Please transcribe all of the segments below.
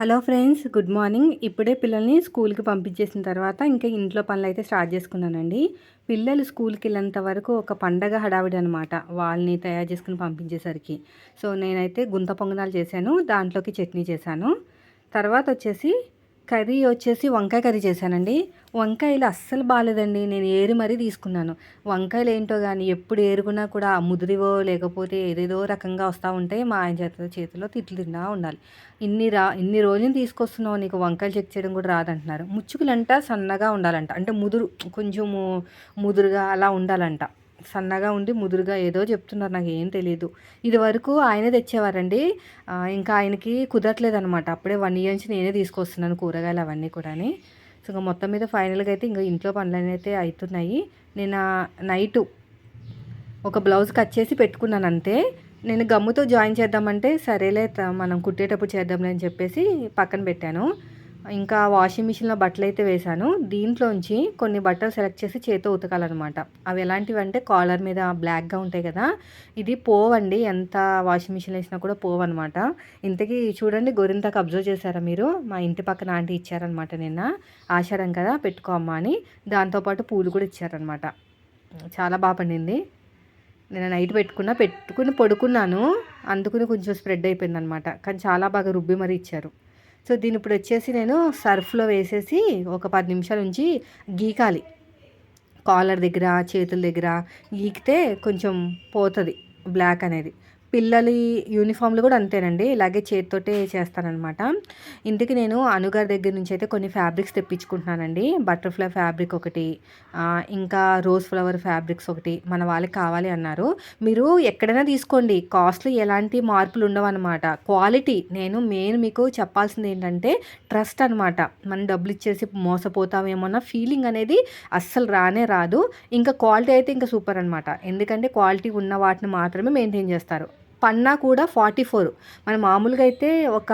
Hello friends, good morning. ఇప్పుడే పిల్లల్ని స్కూల్‌కి పంపించేసిన తర్వాత ఇంకా ఇంట్లో పనులైతే స్టార్ట్ చేసుకున్నానండి. పిల్లలు స్కూల్‌కెళ్ళేంత వరకు ఒక పండగ హడావిడి అనమాట. వాళ్ళని తయారు చేసుకొని పంపించేసరికి. సో, నేనైతే గుంత పొంగనాలు చేశాను. దాంట్లోకి చట్నీ చేశాను. తర్వాతొచ్చేసి కర్రీ వచ్చేసి వంకాయ కర్రీ చేశానండి. వంకాయలు అస్సలు బాలేదండి. నేను ఏరి మరీ తీసుకున్నాను. వంకాయలేంటో గానీ ఎప్పుడు ఏరుకున్నా కూడా ముదిరివో లేకపోతే ఏదేదో రకంగా వస్తా ఉంటాయి. మా ఆయన చేతిలో తిట్లు తింటా ఉండాలి. ఇన్ని రోజులు తీసుకొస్తున్నావు, నీకు వంకాయలు చెక్ చేయడం కూడా రాదంటున్నారు. ముచ్చుకులంట సన్నగా ఉండాలంట. అంటే కొంచెము ముదురుగా అలా ఉండాలంట. సన్నగా ఉండి ముదురుగా ఏదో చెప్తున్నారు, నాకేం తెలీదు. ఇదివరకు ఆయనే తెచ్చేవారండి. ఇంకా ఆయనకి కుదరట్లేదనమాట. అప్పుడే 1 ఇయర్ నుంచి నేనే తీసుకొస్తున్నాను కూరగాయలు అవన్నీ కూడాని. సో, ఇంక మొత్తం మీద ఫైనల్‌గా అయితే ఇంక ఇంట్లో పనులనైతే అయితున్నాయి. నిన్న నైటు ఒక బ్లౌజ్ కట్ చేసి పెట్టుకున్నాను అంతే. నేను గమ్ముతో జాయిన్ చేద్దామంటే సరేలే మనం కుట్టేటప్పుడు చేద్దాంలే అని చెప్పేసి పక్కన పెట్టాను. ఇంకా వాషింగ్ మిషన్‌లో బట్టలైతే వేశాను. దీంట్లోంచి కొన్ని బట్టలు సెలెక్ట్ చేసి చేత్తో ఉతకాలనమాట. అవి ఎలాంటివంటే కాలర్ మీద బ్లాక్‌గా ఉంటాయి కదా! ఇది పోవండి. ఎంత వాషింగ్ మిషన్‌లో ఏసినా కూడా పోవనమాట. ఇంతకీ చూడండి, గోరింటాకు అబ్జర్వ్ చేశారా మీరు? మా ఇంటి పక్కన ఆంటీ ఇచ్చారనమాట నిన్న. ఆషాఢం కదా, పెట్టుకో అమ్మా అని. దాంతో పాటు పూలు కూడా ఇచ్చారనమాట. చాలా పండింది. నేను నైట్ పెట్టుకుని పడుకున్నాను. అందుకని కొంచెం స్ప్రెడ్ అయిపోయిందనమాట. కానీ చాలా బాగా రుబ్బి మరీ ఇచ్చారు. సో, దీన్ని ఇప్పుడు వచ్చేసి నేను సర్ఫ్‌లో వేసేసి ఒక 10 నిమిషాలు ఉంచి గీకాలి. కాలర్ దగ్గర, చేతుల దగ్గర గీకితే కొంచెం పోతది బ్లాక్ అనేది. పిల్లలి యూనిఫామ్‌లు కూడా అంతేనండి. ఇలాగే చేత్తోటే చేస్తాననమాట. ఇంతకి నేను అనుగారి దగ్గర నుంచి అయితే కొన్ని ఫ్యాబ్రిక్స్ తెప్పించుకుంటున్నానండి. బటర్‌ఫ్లై ఫ్యాబ్రిక్ ఒకటి, ఇంకా రోజ్ ఫ్లవర్ ఫ్యాబ్రిక్స్ ఒకటి మన వాళ్ళకి కావాలి అన్నారు. మీరు ఎక్కడైనా తీసుకోండి, కాస్ట్‌లో ఎలాంటి మార్పులు ఉండవనమాట. క్వాలిటీ నేను మెయిన్ మీకు చెప్పాల్సింది ఏంటంటే ట్రస్ట్ అనమాట. మనం డబ్బులు ఇచ్చేసి మోసపోతామేమో అన్న ఫీలింగ్ అనేది అస్సలు రానే రాదు. ఇంకా క్వాలిటీ అయితే ఇంకా సూపర్ అనమాట. ఎందుకంటే క్వాలిటీ ఉన్న వాటిని మాత్రమే మెయింటైన్ చేస్తారు. పన్నా కూడా 44. మనం మామూలుగా అయితే ఒక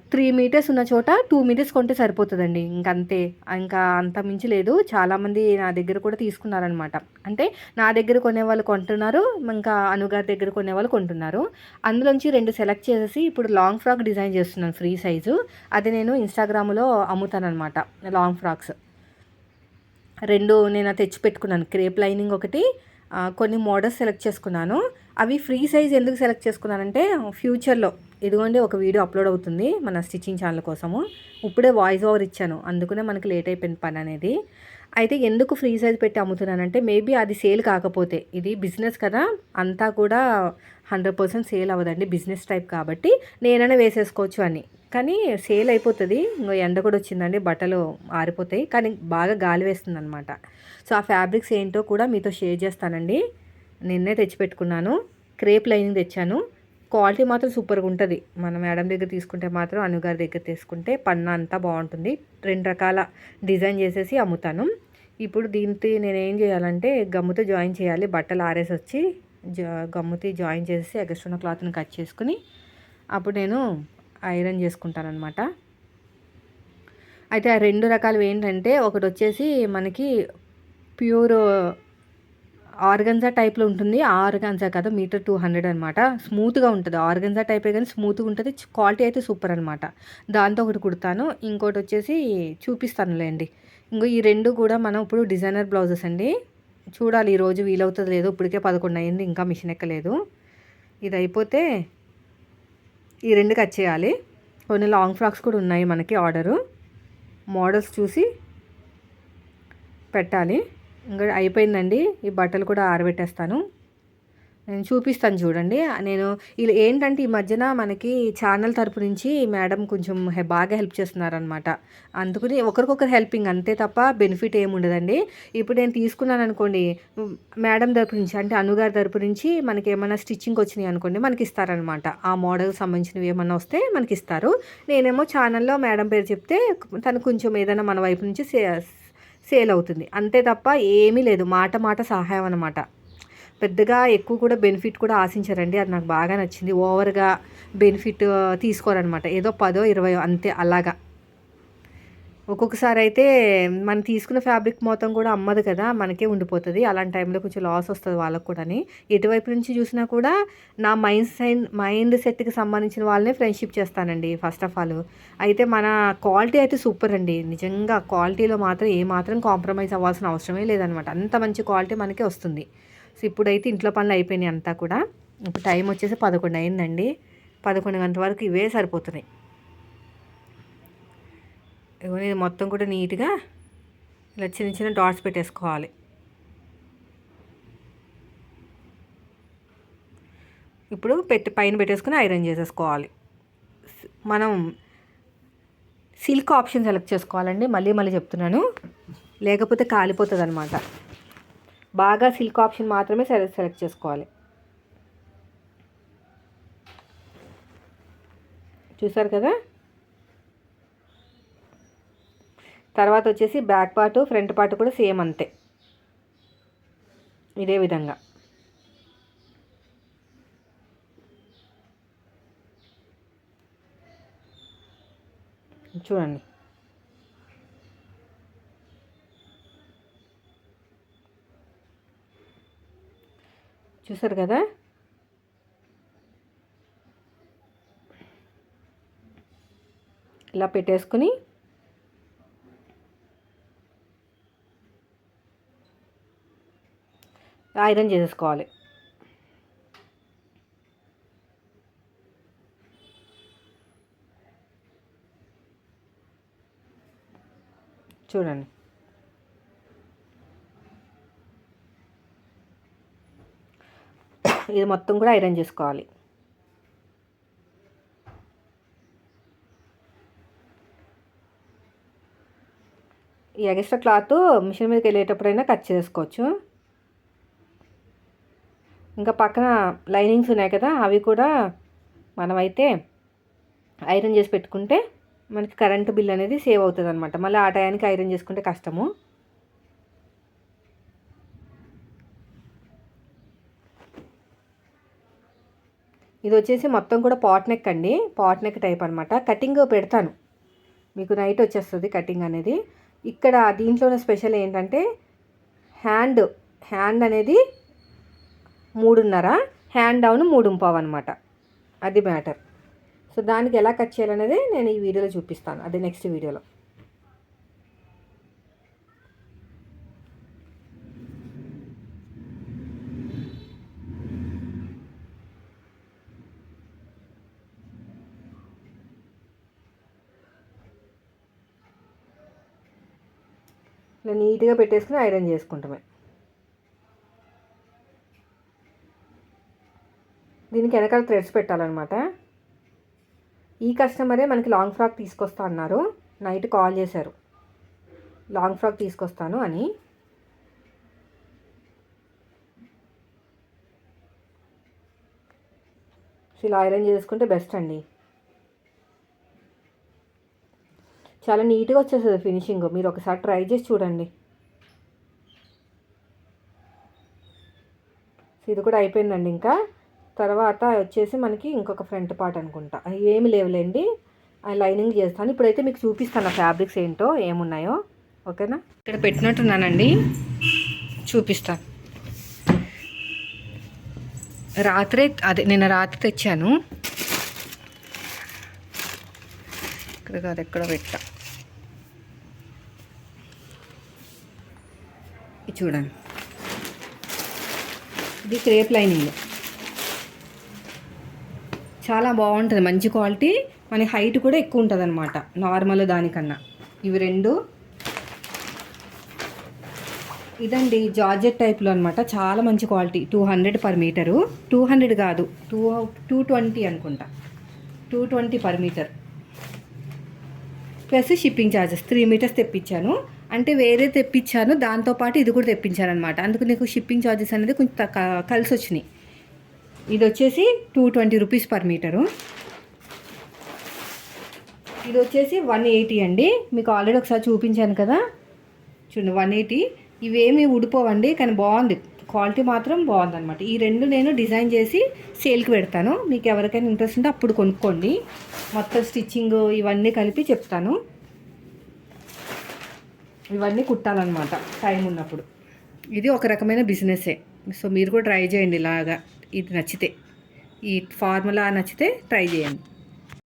3 మీటర్స్ ఉన్న చోట 2 మీటర్స్ కొంటే సరిపోతుందండి. ఇంకంతే. ఇంకా అంత మించి లేదు. చాలామంది నా దగ్గర కూడా తీసుకున్నారనమాట. అంటే నా దగ్గర కొనేవాళ్ళు కొంటున్నారు. ఇంకా అనుగారి దగ్గర కొనేవాళ్ళు కొంటున్నారు. అందులోంచి 2 సెలెక్ట్ చేసేసి ఇప్పుడు లాంగ్ ఫ్రాక్ డిజైన్ చేస్తున్నాను ఫ్రీ సైజు. అది నేను ఇన్‌స్టాగ్రామ్‌లో అమ్ముతాననమాట. లాంగ్ ఫ్రాక్స్ 2 నేను తెచ్చి పెట్టుకున్నాను. క్రేప్ లైనింగ్ ఒకటి, కొన్ని మోడల్స్ సెలెక్ట్ చేసుకున్నాను. అవి ఫ్రీ సైజ్ ఎందుకు సెలెక్ట్ చేసుకున్నానంటే ఫ్యూచర్‌లో ఇదిగోండి ఒక వీడియో అప్లోడ్ అవుతుంది మన స్టిచ్చింగ్ ఛానల్ కోసము. ఇప్పుడే వాయిస్ ఓవర్ ఇచ్చాను. అందుకనే మనకి లేట్ అయిపోయింది పని అనేది. అయితే ఎందుకు ఫ్రీ సైజ్ పెట్టి అమ్ముతున్నానంటే మేబీ అది సేల్ కాకపోతే, ఇది బిజినెస్ కదా, అంతా కూడా 100% సేల్ అవ్వదండి. బిజినెస్ టైప్ కాబట్టి నేనైనా వేసేసుకోవచ్చు అని. కానీ సేల్ అయిపోతుంది. ఇంగో ఎండ కూడా వచ్చిందండి, బట్టలు ఆరిపోతాయి. కానీ బాగా గాలి వేస్తుందనమాట. సో, ఆ ఫ్యాబ్రిక్స్ ఏంటో కూడా మీతో షేర్ చేస్తానండి. నిన్నే తెచ్చిపెట్టుకున్నాను. క్రేప్ లైనింగ్ తెచ్చాను. క్వాలిటీ మాత్రం సూపర్‌గా ఉంటది. మన మేడం దగ్గర తీసుకుంటే మాత్రం, అనుగారి దగ్గర తీసుకుంటే పన్నా అంతా బాగుంటుంది. 2 రకాల డిజైన్ చేసేసి అమ్ముతాను. ఇప్పుడు దీనికి నేనేం చేయాలంటే గమ్ముతో జాయిన్ చేయాలి. బట్టలు ఆరేసొచ్చి గమ్ముతో జాయిన్ చేసేసి ఎగస్ట్రా క్లాత్‌ని కట్ చేసుకొని అప్పుడు నేను ఐరన్ చేసుకుంటాననమాట. అయితే ఆ 2 రకాలవి ఏంటంటే ఒకటొచ్చేసి మనకి ప్యూర్ ఆర్గన్జా టైప్‌లో ఉంటుంది. ఆర్గాన్జా కాదు, మీటర్ 200 అనమాట. స్మూత్‌గా ఉంటది. ఆర్గన్జా టైపే గానీ స్మూత్‌గా ఉంటది. క్వాలిటీ అయితే సూపర్ అనమాట. దాంతో ఒకటి కుడతాను. ఇంకోటొచ్చేసి చూపిస్తానులేండి. ఇంగో ఈ 2 కూడా మనం ఇప్పుడు డిజైనర్ బ్లౌజెస్ అండి. చూడాలి ఈరోజు వీలవుతదో లేదో. ఇప్పటికే 11 అయింది. ఇంకా మిషన్ ఎక్కలేదు. ఇదయిపోతే ఈ 2 కట్ చేయాలి. కొన్ని లాంగ్ ఫ్రాక్స్ కూడా ఉన్నాయి మనకి ఆర్డరు. మోడల్స్ చూసి పెట్టాలి. ఇంక అయిపోయిందండి. ఈ బట్టలు కూడా ఆరబెట్టేస్తాను. నేను చూపిస్తాను చూడండి. నేను ఇలా ఏంటంటే ఈ మధ్యన మనకి ఛానల్ తరపు నుంచి మేడం కొంచెం బాగా హెల్ప్ చేస్తున్నారనమాట. అందుకని ఒకరికొకరు హెల్పింగ్ అంతే తప్ప బెనిఫిట్ ఏమి ఉండదండి. ఇప్పుడు నేను తీసుకున్నాను అనుకోండి, మేడం తరపు నుంచి అంటే అనుగారి తరపు నుంచి మనకి ఏమైనా స్టిచ్చింగ్ వచ్చినాయి అనుకోండి, మనకి ఇస్తారనమాట. ఆ మోడల్కి సంబంధించినవి ఏమన్నా వస్తే మనకి ఇస్తారు. నేనేమో ఛానల్లో మేడం పేరు చెప్తే తను కొంచెం ఏదైనా మన వైపు నుంచి సేల్ అవుతుంది. అంతే తప్ప ఏమీ లేదు. మాట మాట సహాయం అనమాట. పెద్దగా ఎక్కువ కూడా బెనిఫిట్ కూడా ఆశించరండి. అది నాకు బాగా నచ్చింది. ఓవర్‌గా బెనిఫిట్ తీసుకోరనమాట. ఏదో 10, 20 అంతే అలాగా. ఒక్కొక్కసారి అయితే మనం తీసుకున్న ఫ్యాబ్రిక్ మొత్తం కూడా అమ్మదు కదా, మనకే ఉండిపోతుంది. అలాంటి టైంలో కొంచెం లాస్ వస్తుంది వాళ్ళకు కూడాని. ఎటువైపు నుంచి చూసినా కూడా నా మైండ్ సెట్కి సంబంధించిన వాళ్ళనే ఫ్రెండ్షిప్ చేస్తానండి ఫస్ట్ ఆఫ్ ఆల్. అయితే మన క్వాలిటీ అయితే సూపర్ అండి. నిజంగా క్వాలిటీలో మాత్రం ఏమాత్రం కాంప్రమైజ్ అవ్వాల్సిన అవసరమే లేదనమాట. అంత మంచి క్వాలిటీ మనకే వస్తుంది. సో ఇప్పుడైతే ఇంట్లో పనులు అయిపోయినాయి అంతా కూడా. ఇప్పుడు టైం వచ్చేసి 11 అయిందండి. 11 గంటల వరకు ఇవే సరిపోతున్నాయి. ఇవన్నీ మొత్తం కూడా నీట్గా ఇలా చిన్న చిన్న డాట్స్ పెట్టేసుకోవాలి. ఇప్పుడు పైన పెట్టేసుకుని ఐరన్ చేసేసుకోవాలి. మనం సిల్క్ ఆప్షన్ సెలెక్ట్ చేసుకోవాలండి. మళ్ళీ చెప్తున్నాను, లేకపోతే కాలిపోతుంది అనమాట. బాగా సిల్క్ ఆప్షన్ మాత్రమే సెలెక్ట్ చేసుకోవాలి. చూసారు కదా. తర్వాత వచ్చేసి బ్యాక్ పార్ట్ ఫ్రంట్ పార్ట్ కూడా సేమ్ అంతే, ఇదే విధంగా. చూడండి, చూసారు కదా. ఇలా పెట్టేసుకుని ఐరన్ చేసేసుకోవాలి. చూడండి, ఇది మొత్తం కూడా ఐరన్ చేసుకోవాలి. ఈ ఎక్స్ట్రా క్లాత్ మిషన్ మీదకి వెళ్ళేటప్పుడైనా కట్ చేసుకోవచ్చు. ఇంకా పక్కన లైనింగ్స్ ఉన్నాయి కదా, అవి కూడా మనమైతే ఐరన్ చేసి పెట్టుకుంటే మనకి కరెంటు బిల్ అనేది సేవ్ అవుతుంది అనమాట. మళ్ళీ ఆ టయానికి ఐరన్ చేసుకుంటే కష్టము. ఇది వచ్చేసి మొత్తం కూడా పాట్ నెక్ అండి, పాట్ నెక్ టైప్ అనమాట. కటింగ్ పెడతాను, మీకు నైట్ వచ్చేస్తుంది కటింగ్ అనేది. ఇక్కడ దీంట్లోనే స్పెషల్ ఏంటంటే హ్యాండ్ అనేది 3.5, హ్యాండ్ డౌన్ 3.5 అనమాట. అది మ్యాటర్. సో దానికి ఎలా కట్ చేయాలనేది నేను ఈ వీడియోలో చూపిస్తాను, అది నెక్స్ట్ వీడియోలో. ఇలా నీట్గా పెట్టేసుకుని ఐరన్ చేసుకుంటామే. దీనికి వెనకాల థ్రెడ్స్ పెట్టాలన్నమాట. ఈ కస్టమరే మనకి లాంగ్ ఫ్రాక్ తీసుకొస్తా అన్నారు, నైట్ కాల్ చేశారు లాంగ్ ఫ్రాక్ తీసుకొస్తాను అని. ఇలా ఐరన్ చేసుకుంటే బెస్ట్ అండి. చాలా నీట్గా వచ్చేస్తుంది ఫినిషింగ్, మీరు ఒకసారి ట్రై చేసి చూడండి. ఇది కూడా అయిపోయిందండి. ఇంకా తర్వాత వచ్చేసి మనకి ఇంకొక ఫ్రంట్ పార్ట్ అనుకుంటా, ఏమి లేవులేండి, లైనింగ్ చేస్తాను. ఇప్పుడైతే మీకు చూపిస్తాను ఆ ఫ్యాబ్రిక్స్ ఏంటో ఏమున్నాయో, ఓకేనా. ఇక్కడ పెట్టినట్టున్నానండి, చూపిస్తాను. నిన్న రాత్రి తెచ్చాను. ఇక్కడ కాదు, ఎక్కడో పెట్టా. ఇది చూడండి, ఇది క్రేప్ లైనింగ్, చాలా బాగుంటుంది, మంచి క్వాలిటీ. మనకి హైట్ కూడా ఎక్కువ ఉంటుంది అనమాట నార్మల్ దానికన్నా. ఇవి రెండు ఇదండి జార్జెట్ టైప్లో అనమాట, చాలా మంచి క్వాలిటీ. 200 పర్ మీటరు, 200 కాదు 220 అనుకుంటా, 220 per metre plus shipping charges. 3 metres తెప్పించాను, అంటే వేరే తెప్పించాను, దాంతోపాటు ఇది కూడా తెప్పించాను అనమాట. అందుకు నీకు షిప్పింగ్ ఛార్జెస్ అనేది కొంచెం కలిసి వచ్చినాయి. ఇది వచ్చేసి 220 రూపీస్ పర్ మీటరు. ఇది వచ్చేసి 180 అండి. మీకు ఆల్రెడీ ఒకసారి చూపించాను కదా, చూడండి 180. ఇవేమి ఊడిపోవండి, కానీ బాగుంది, క్వాలిటీ మాత్రం బాగుందన్నమాట. ఈ రెండు నేను డిజైన్ చేసి సేల్కి పెడతాను, మీకు ఎవరికైనా ఇంట్రెస్ట్ ఉంటే అప్పుడు కొనుక్కోండి. మొత్తం స్టిచ్చింగ్ ఇవన్నీ కలిపి చెప్తాను. ఇవన్నీ కుట్టాలన్నమాట టైం ఉన్నప్పుడు. ఇది ఒక రకమైన బిజినెస్సే. సో మీరు కూడా ట్రై చేయండి ఇలాగా, ఇది నచ్చితే, ఈ ఫార్ములా నచ్చితే ట్రై చేయండి.